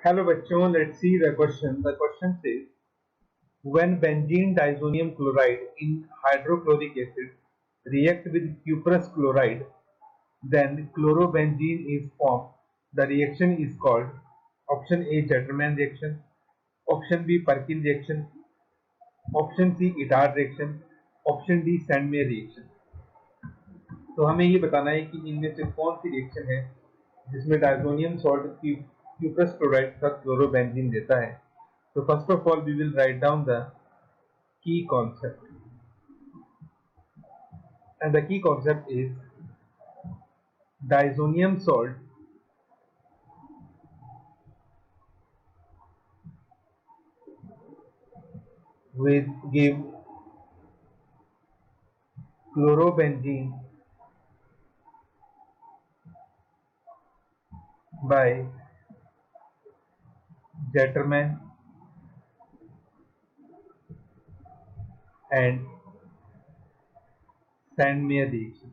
Hello बच्चों, let's see the question. The question says, when benzene diazonium chloride in hydrochloric acid react with cuprous chloride, then chlorobenzene is formed. The reaction is called option A Zettermann reaction, option B Perkin reaction, option C Itard reaction, option D Sandmeyer reaction. तो हमें ये बताना है कि इनमें से कौन सी reaction है जिसमें डायजोनियम सॉल्ट क्यूप्रस क्लोराइड का क्लोरोबेंजीन देता है. So first of all, we will write down the key concept, and the key concept is diazonium salt with give chlorobenzene by Zettermann and Sandmeyer reaction.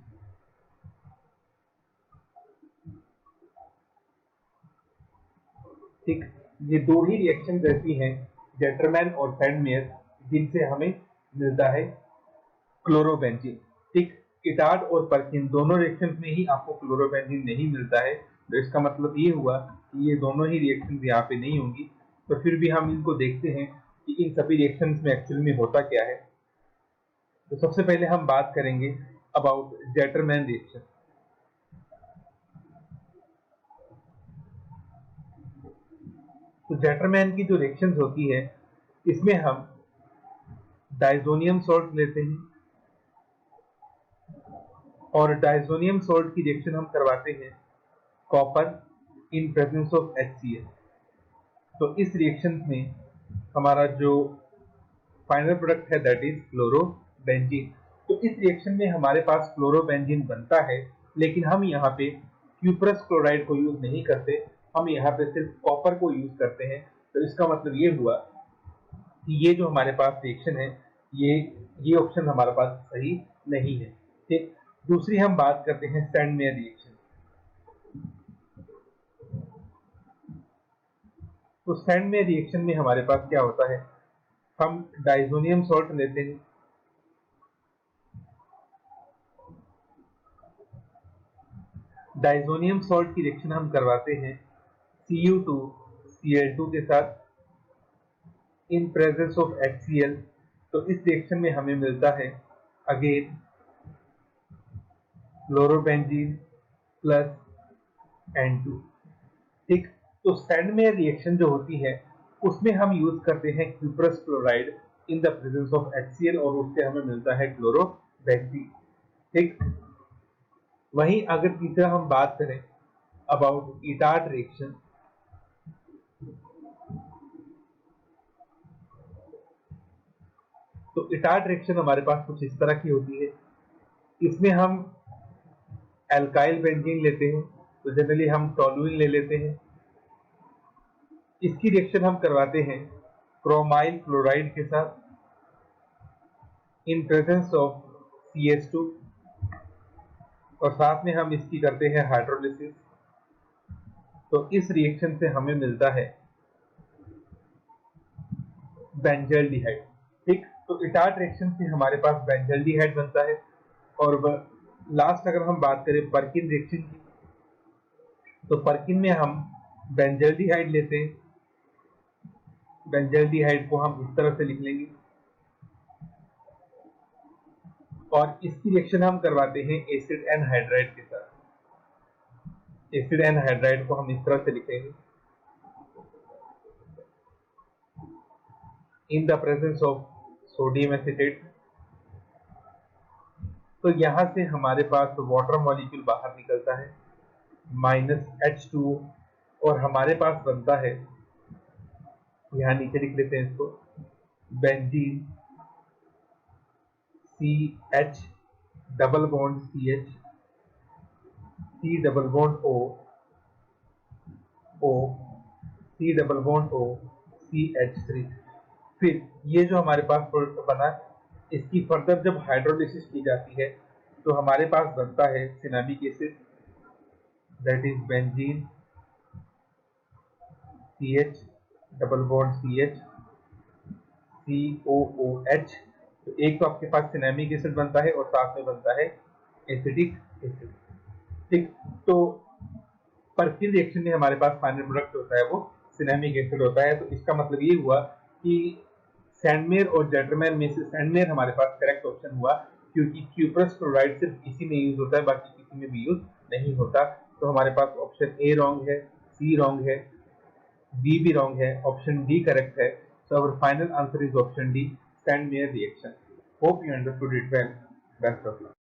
ठीक, ये दो ही reaction रहती हैं जेटरमैन और Sandmeyer जिनसे हमें मिलता है क्लोरोबेंजीन. ठीक, इटार्ड और पर्किन दोनों रिएक्शन में ही आपको क्लोरोबेंजीन नहीं मिलता है, तो इसका मतलब ये हुआ कि ये दोनों ही रिएक्शन यहाँ पे नहीं होंगी. तो फिर भी हम इनको देखते हैं कि इन सभी रिएक्शंस में एक्चुअल में होता क्या है. तो सबसे पहले हम बात करेंगे अबाउट जेटरमैन रिएक्शन. तो जेटरमैन की जो रिएक्शंस होती है इसमें हम डायजोनियम सॉल्ट लेते हैं और डायजोनियम सॉल्ट की रिएक्शन हम करवाते हैं copper in presence of HCl. तो इस रिएक्शन में हमारा जो फाइनल प्रोडक्ट है दैट इज क्लोरोबेंजीन. तो इस रिएक्शन में हमारे पास क्लोरोबेंजीन बनता है, लेकिन हम यहाँ पे क्यूप्रस क्लोराइड को यूज नहीं करते, हम यहाँ पे सिर्फ कॉपर को यूज करते हैं. तो इसका मतलब ये हुआ कि ये जो हमारे पास रिएक्शन है ये ऑप्शन हमारे पास सही नहीं है. ठीक, दूसरी हम बात करते हैं सैंडमेयर रिएक्शन. तो सैंडमेयर रिएक्शन में हमारे पास क्या होता है, हम डायजोनियम सॉल्ट लेते हैं, डायजोनियम सॉल्ट की रिएक्शन हम करवाते हैं Cu2Cl2 के साथ इन प्रेजेंस ऑफ HCl. तो इस रिएक्शन में हमें मिलता है अगेन क्लोरोबेंजीन प्लस N2. ठीक, तो सैंडमेयर रिएक्शन जो होती है उसमें हम यूज करते हैं cuprous chloride in the presence of HCl और उससे हमें मिलता है क्लोरोबेंजीन. ठीक, वहीं अगर तीसरा हम बात करें अबाउट इटार्ड रिएक्शन, तो इटार्ड रिएक्शन हमारे पास कुछ इस तरह की होती है. इसमें हम एल्काइल बेंजीन लेते हैं, तो जनरली हम टोलुइन ले लेते हैं. इसकी रिएक्शन हम करवाते हैं क्रोमाइल क्लोराइड के साथ इन प्रेजेंस ऑफ CH2 और साथ में हम इसकी करते हैं हाइड्रोलिसिस. तो इस रिएक्शन से हमें मिलता है बेंजल्डिहाइड. ठीक, तो इटार्ड रिएक्शन से हमारे पास बेंजल्डिहाइड बनता है. और लास्ट अगर हम बात करें पर्किन रिएक्शन की, तो पर्किन में हम बेंजल्डिहाइड लेते हैं. बेंजल्डिहाइड को हम इस तरह से लिख लेंगे और इसकी रिएक्शन हम करवाते हैं एसिड एनहाइड्राइड के साथ. एसिड एनहाइड्राइड को हम इस तरह से लिखेंगे in the presence of sodium acetate. तो यहां से हमारे पास वाटर मॉलिक्यूल बाहर निकलता है -H2O और हमारे पास बनता है, यहां नीचे लिख लेते हैं इसको, benzene CH double bond CH C double bond O O C double bond O CH3. फिर ये जो हमारे पास प्रोडक्ट बना, इसकी फर्दर जब हाइड्रोलिसिस की जाती है तो हमारे पास बनता है cinnamic acid that is benzene CH, double bond CH, COOH। तो एक तो आपके पास सिनेमिक एसिड बनता है और साथ में बनता है एसिटिक एसिड। ठीक, तो पर्किन रिएक्शन में हमारे पास फाइनल प्रोडक्ट होता है वो सिनेमिक एसिड होता है। तो इसका मतलब ये हुआ कि सैंडमेयर और जेटरमैन में से सैंडमेयर हमारे पास करेक्ट ऑप्शन हुआ, क्योंकि क्यूप्रस क्लोराइड सिर्फ इसी में यूज होता है, बाकी किसी में भी यूज नहीं होता। तो हमारे पास ऑप्शन ए रॉन्ग है, सी रॉन्ग है, बी भी रॉन्ग है, ऑप्शन डी करेक्ट है। So our final answer is option D, Sandmeyer reaction. Hope you understood it well. Best of luck.